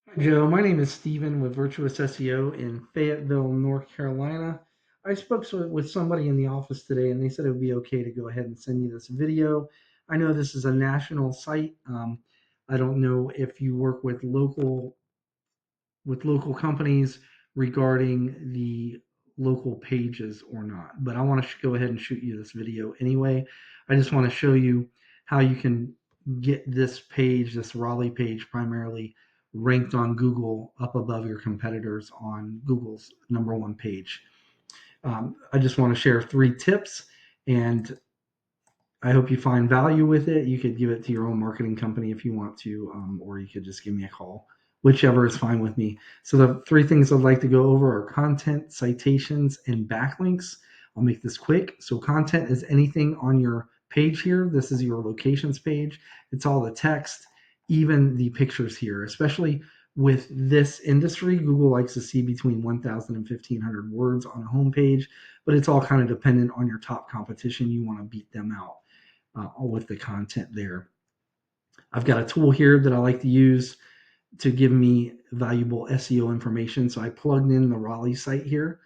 Hi, Joe, my name is Steven with Virtuous SEO in Fayetteville, North Carolina. I spoke with somebody in the office today and they said it would be okay to go ahead and send you this video. I know this is a national site. I don't know if you work with local companies regarding the local pages or not. But I want to go ahead and shoot you this video anyway. I just want to show you how you can get this page, this Raleigh page primarily, ranked on Google up above your competitors on Google's number one page. I just want to share 3 tips, and I hope you find value with it. You could give it to your own marketing company if you want to, or you could just give me a call. Whichever is fine with me. So the 3 things I'd like to go over are content, citations, and backlinks. I'll make this quick. So content is anything on your page here. This is your locations page. It's all the text, even the pictures here, especially with this industry. Google likes to see between 1,000 and 1,500 words on a homepage, but it's all kind of dependent on your top competition. You want to beat them out with the content there. I've got a tool here that I like to use to give me valuable SEO information. So I plugged in the Raleigh site here,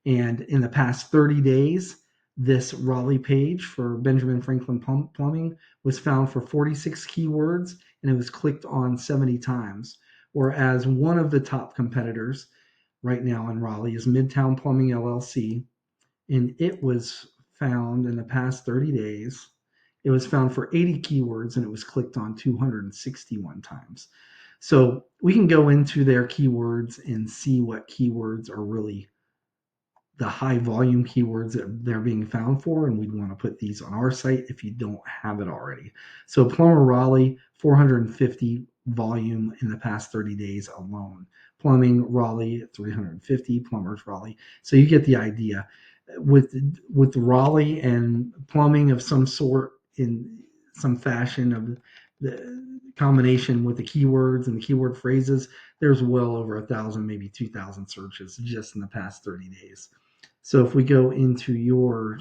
and in the past 30 days, this Raleigh page for Benjamin Franklin Plumbing was found for 46 keywords and it was clicked on 70 times. Whereas one of the top competitors right now in Raleigh is Midtown Plumbing LLC, and it was found in the past 30 days. It was found for 80 keywords and it was clicked on 261 times. So we can go into their keywords and see what keywords are really the high volume keywords that they're being found for, and we'd want to put these on our site if you don't have it already. So Plumber Raleigh, 450 volume in the past 30 days alone. Plumbing Raleigh, 350. Plumbers Raleigh. So you get the idea. With Raleigh and plumbing of some sort in some fashion of the combination with the keywords and the keyword phrases, there's well over 1,000, maybe 2,000 searches just in the past 30 days. So if we go into your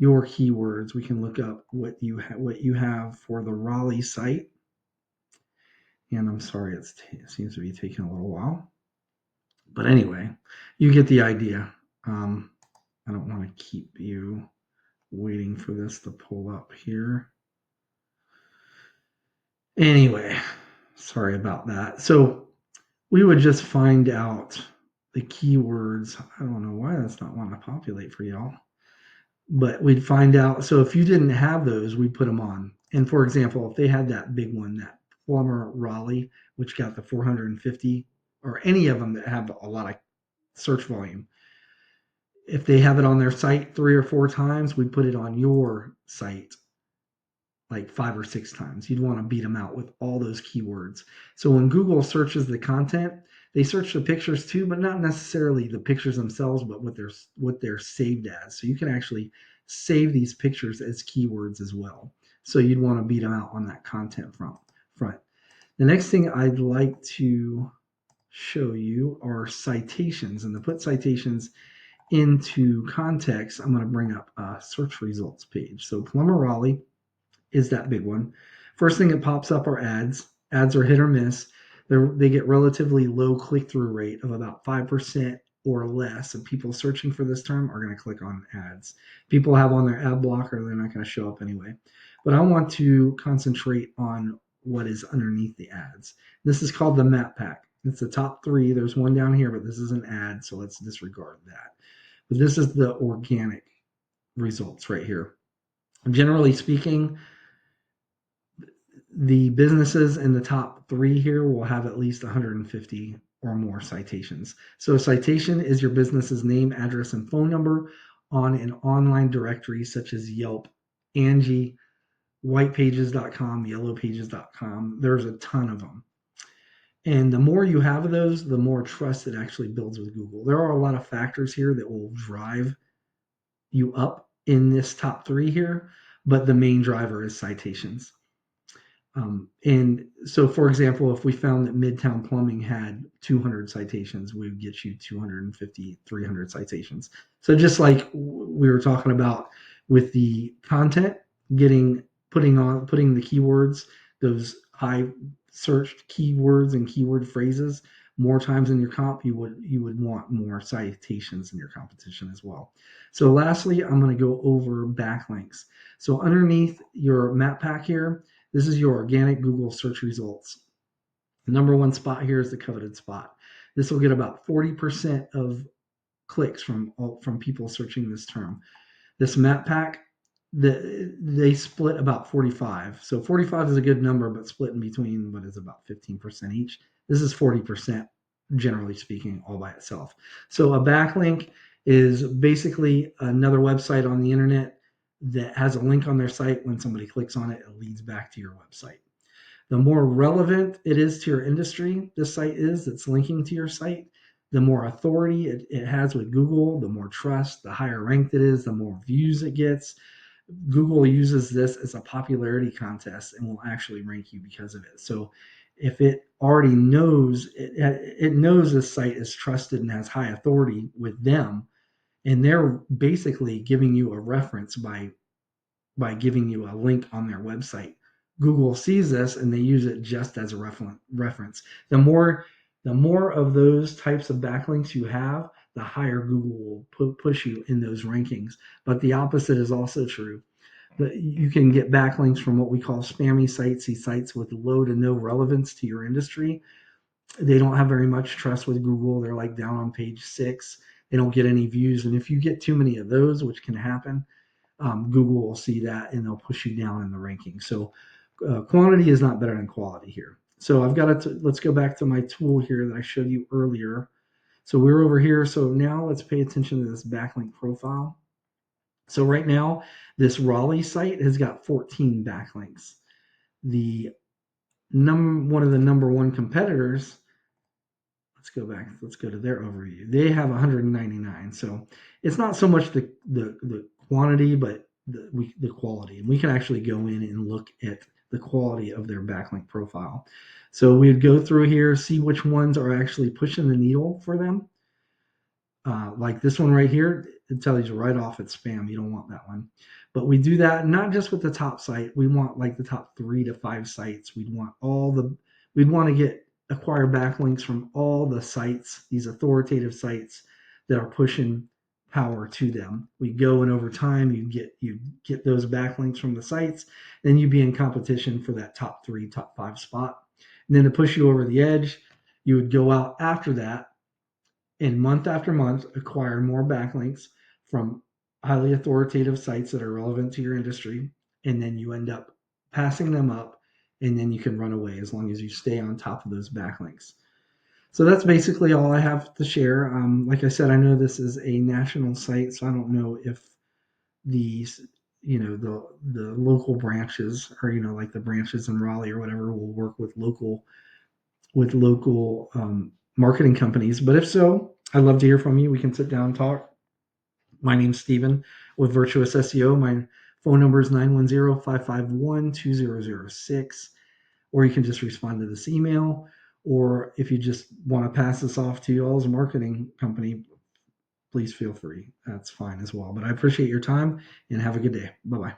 keywords, we can look up what you have for the Raleigh site. And I'm sorry, it seems to be taking a little while. But anyway, you get the idea. I don't want to keep you waiting for this to pull up here. Anyway, sorry about that. So we would just find out the keywords. I don't know why that's not wanting to populate for y'all, but we'd find out. So if you didn't have those, we'd put them on. And for example, if they had that big one, that Plumber Raleigh, which got the 450, or any of them that have a lot of search volume, if they have it on their site 3 or 4 times, we'd put it on your site like 5 or 6 times. You'd want to beat them out with all those keywords. So when Google searches the content, they search the pictures too, but not necessarily the pictures themselves, but what they're saved as. So you can actually save these pictures as keywords as well. So you'd want to beat them out on that content front. The next thing I'd like to show you are citations, and to put citations into context, I'm going to bring up a search results page. So Plumber Raleigh is that big one. First thing that pops up are ads. Ads are hit or miss. They get relatively low click through rate of about 5% or less of people searching for this term are going to click on ads. People have on their ad blocker, they're not going to show up anyway. But I want to concentrate on what is underneath the ads. This is called the map pack. It's the top 3. There's one down here, but this is an ad, so let's disregard that. But this is the organic results right here. Generally speaking, the businesses in the top 3 here will have at least 150 or more citations. So a citation is your business's name, address, and phone number on an online directory such as Yelp, Angie, whitepages.com, yellowpages.com. There's a ton of them. And the more you have of those, the more trust it actually builds with Google. There are a lot of factors here that will drive you up in this top 3 here, but the main driver is citations. And so, for example, if we found that Midtown Plumbing had 200 citations, we would get you 250, 300 citations. So just like we were talking about with the content, putting the keywords, those high searched keywords and keyword phrases more times in your comp, you would want more citations in your competition as well. So lastly, I'm going to go over backlinks. So underneath your map pack here, this is your organic Google search results. The number one spot here is the coveted spot. This will get about 40% of clicks from people searching this term. This map pack, they split about 45. So 45 is a good number, but split in between what is about 15% each. This is 40%, generally speaking, all by itself. So a backlink is basically another website on the internet that has a link on their site. When somebody clicks on it, it leads back to your website. The more relevant it is to your industry, this site is that's linking to your site, the more authority it has with Google, the more trust, the higher ranked it is, the more views it gets. Google uses this as a popularity contest and will actually rank you because of it. So if it already knows, it knows this site is trusted and has high authority with them, and they're basically giving you a reference by giving you a link on their website. Google sees this and they use it just as a reference. The more of those types of backlinks you have, the higher Google will push you in those rankings. But the opposite is also true. You can get backlinks from what we call spammy sites, these sites with low to no relevance to your industry. They don't have very much trust with Google. They're like down on page 6. They don't get any views. And if you get too many of those, which can happen, Google will see that and they'll push you down in the ranking. So quantity is not better than quality here. So I've got to, let's go back to my tool here that I showed you earlier. So we're over here. So now let's pay attention to this backlink profile. So right now, this Raleigh site has got 14 backlinks. The one of the number one competitors, let's go back. Let's go to their overview. They have 199. So it's not so much the quantity, but the quality. And we can actually go in and look at the quality of their backlink profile. So we'd go through here, see which ones are actually pushing the needle for them. Like this one right here, it tells you right off it's spam. You don't want that one. But we do that not just with the top site. We want like the top 3 to 5 sites. We'd want to acquire backlinks from all the sites, these authoritative sites that are pushing power to them. We go and over time you get those backlinks from the sites, then you'd be in competition for that top 3, top 5 spot. And then to push you over the edge, you would go out after that and month after month acquire more backlinks from highly authoritative sites that are relevant to your industry, and then you end up passing them up, and then you can run away as long as you stay on top of those backlinks. So that's basically all I have to share. Like I said, I know this is a national site, so I don't know if these, the local branches, or like the branches in Raleigh or whatever, will work with local marketing companies. But if so, I'd love to hear from you. We can sit down and talk. My name's Steven with Virtuous SEO. My phone number is 910-551-2006, or you can just respond to this email. Or if you just want to pass this off to y'all's marketing company, please feel free. That's fine as well. But I appreciate your time and have a good day. Bye-bye.